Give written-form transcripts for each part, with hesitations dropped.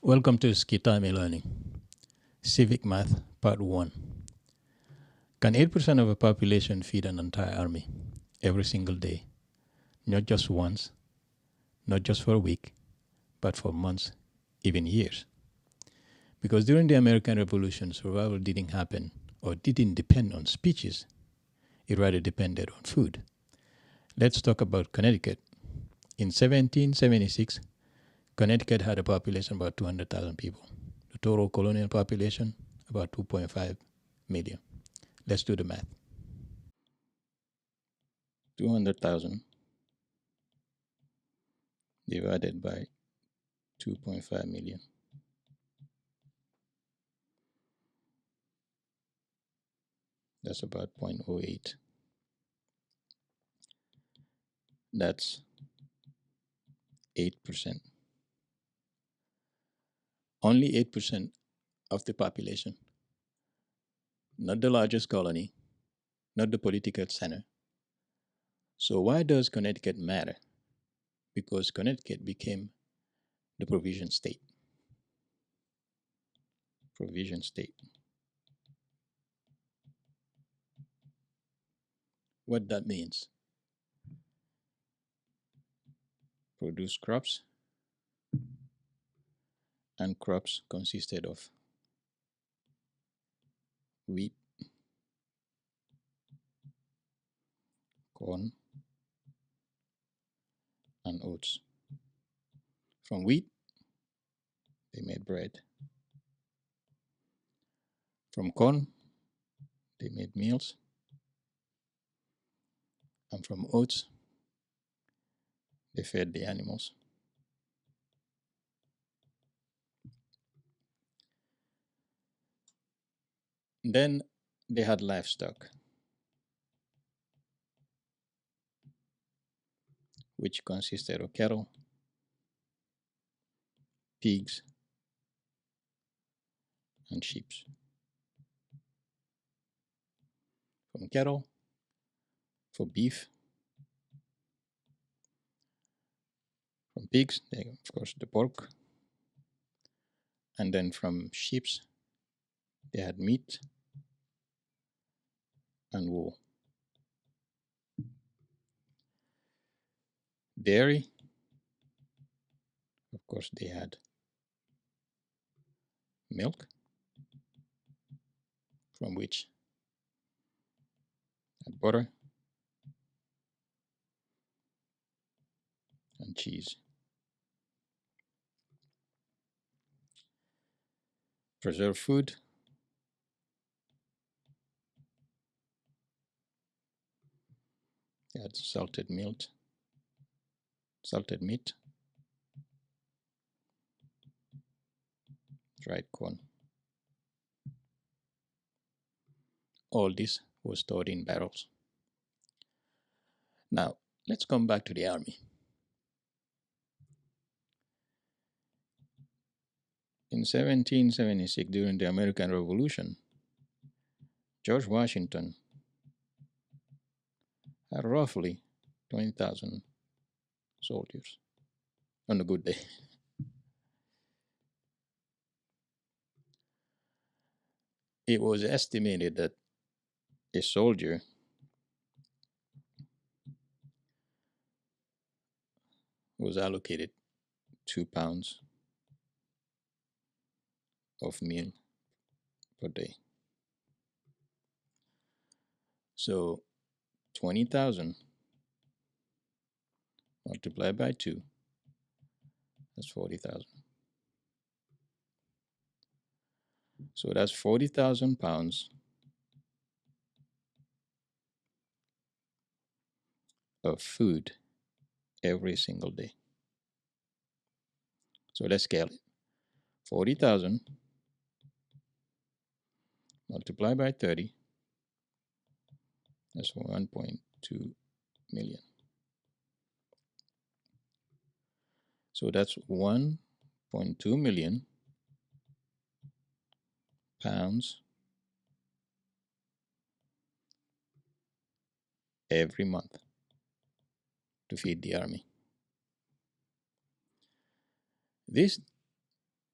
Welcome to Skitami Learning, Civic Math Part 1. Can 8% of a population feed an entire army every single day? Not just once, not just for a week, but for months, even years. Because during the American Revolution, survival didn't happen or didn't depend on speeches. It rather depended on food. Let's talk about Connecticut. In 1776, Connecticut had a population of about 200,000 people. The total colonial population, about 2.5 million. Let's do the math. 200,000 divided by 2.5 million. That's about 0.08. That's 8%. Only 8% of the population. Not the largest colony, not the political center. So why does Connecticut matter? Because Connecticut became the provision state. Provision state. What that means? Produce crops, and crops consisted of wheat, corn, and oats. From wheat, they made bread. From corn, they made meals. And from oats, they fed the animals. Then they had livestock, which consisted of cattle, pigs, and sheep. From cattle, for beef. From pigs, of course, the pork. And then from sheep, they had meat and wool. Dairy, of course, they had milk, from which had butter and cheese. Preserved food, they had salted meat, dried corn. All this was stored in barrels. Now, let's come back to the army. In 1776, during the American Revolution, George Washington had roughly 20,000 soldiers on a good day. It was estimated that a soldier was allocated 2 pounds of meal per day. So 20,000 multiplied by 2, that's 40,000. So that's 40,000 pounds of food every single day. So let's scale it. 40,000 multiplied by 30, that's 1.2 million. So that's 1.2 million pounds every month to feed the army. This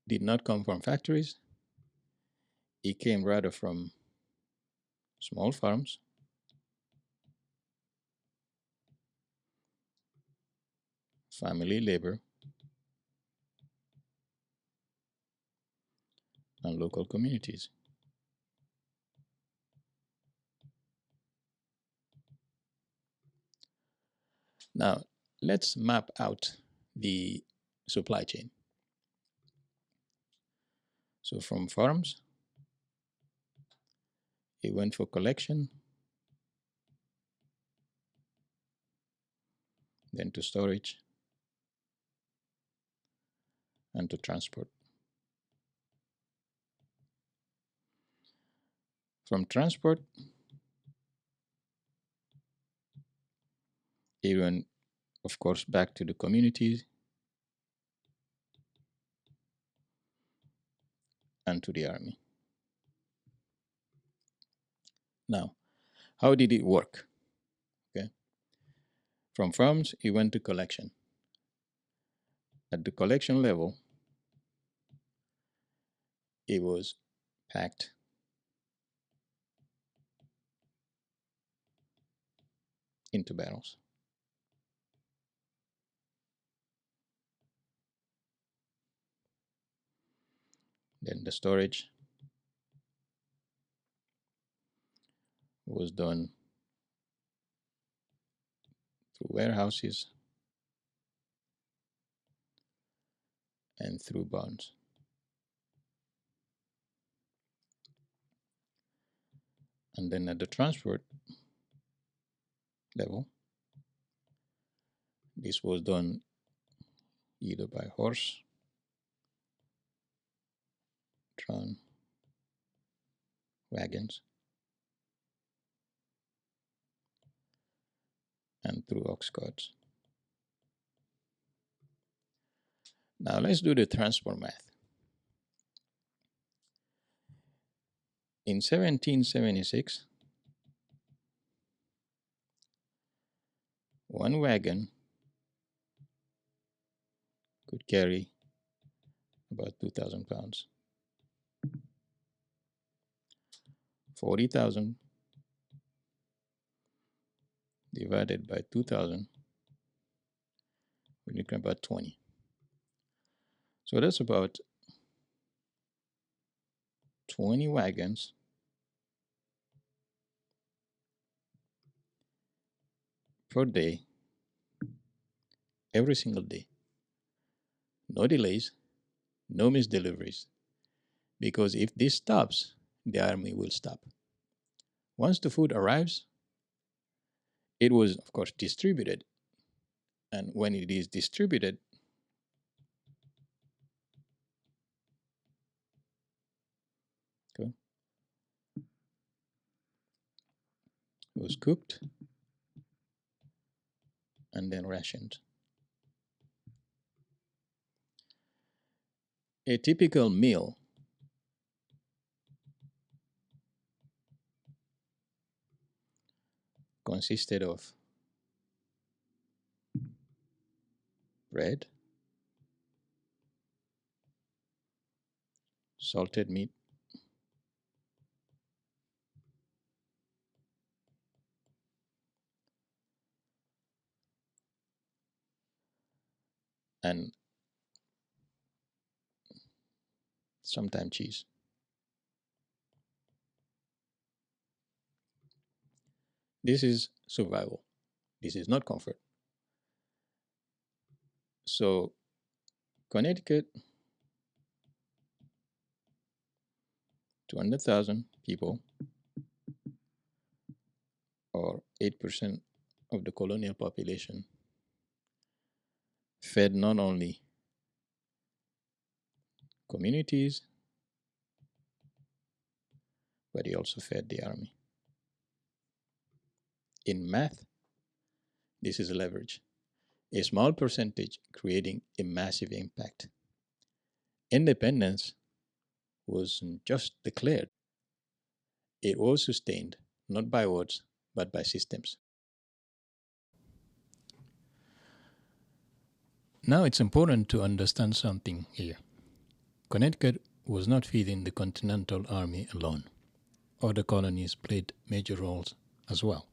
did not come from factories. It came rather from small farms, family labor, and local communities. Now, let's map out the supply chain. So, from farms, it went for collection, then to storage, and to transport. From transport, it went, of course, back to the communities and to the army. Now, how did it work? Okay. From farms, it went to collection. At the collection level, it was packed into barrels. Then the storage was done through warehouses and through barns. And then at the transport level, this was done either by horse drawn wagons and through ox carts. Now let's do the transport math. In 1776, one wagon could carry about 2,000 pounds. 40,000 divided by 2,000, we're looking at about 20. So that's about 20 wagons per day, every single day. No delays, no missed deliveries. Because if this stops, the army will stop. Once the food arrives, it was, of course, distributed. And when it is distributed, okay, it was cooked and then rationed. A typical meal consisted of bread, salted meat, and sometimes cheese. This is survival. This is not comfort. So, Connecticut, 200,000 people, or 8% of the colonial population, fed not only communities, but he also fed the army. In math, this is leverage. A small percentage creating a massive impact. Independence wasn't just declared, it was sustained not by words, but by systems. Now it's important to understand something here. Connecticut was not feeding the Continental Army alone. Other colonies played major roles as well.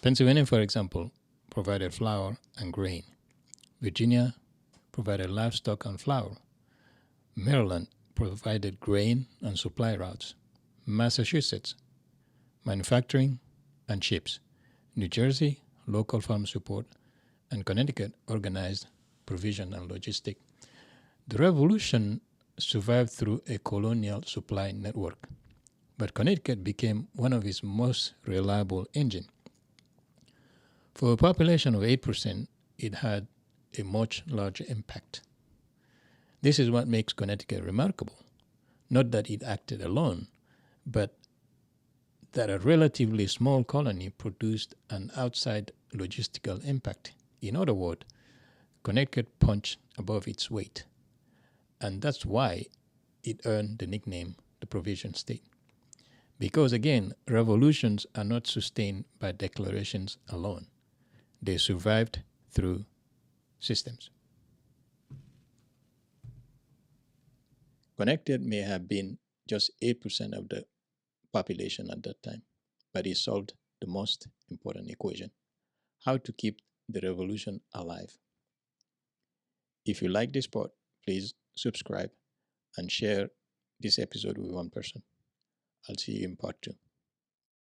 Pennsylvania, for example, provided flour and grain. Virginia provided livestock and flour. Maryland provided grain and supply routes. Massachusetts, manufacturing and ships. New Jersey, local farm support. And Connecticut organized provision and logistic. The Revolution survived through a colonial supply network, but Connecticut became one of its most reliable engines. For a population of 8%, it had a much larger impact. This is what makes Connecticut remarkable. Not that it acted alone, but that a relatively small colony produced an outside logistical impact. In other words, Connecticut punched above its weight. And that's why it earned the nickname the Provision State. Because again, revolutions are not sustained by declarations alone. They survived through systems. Connecticut may have been just 8% of the population at that time, but it solved the most important equation: how to keep the revolution alive. If you like this part, please subscribe and share this episode with one person. I'll see you in part 2.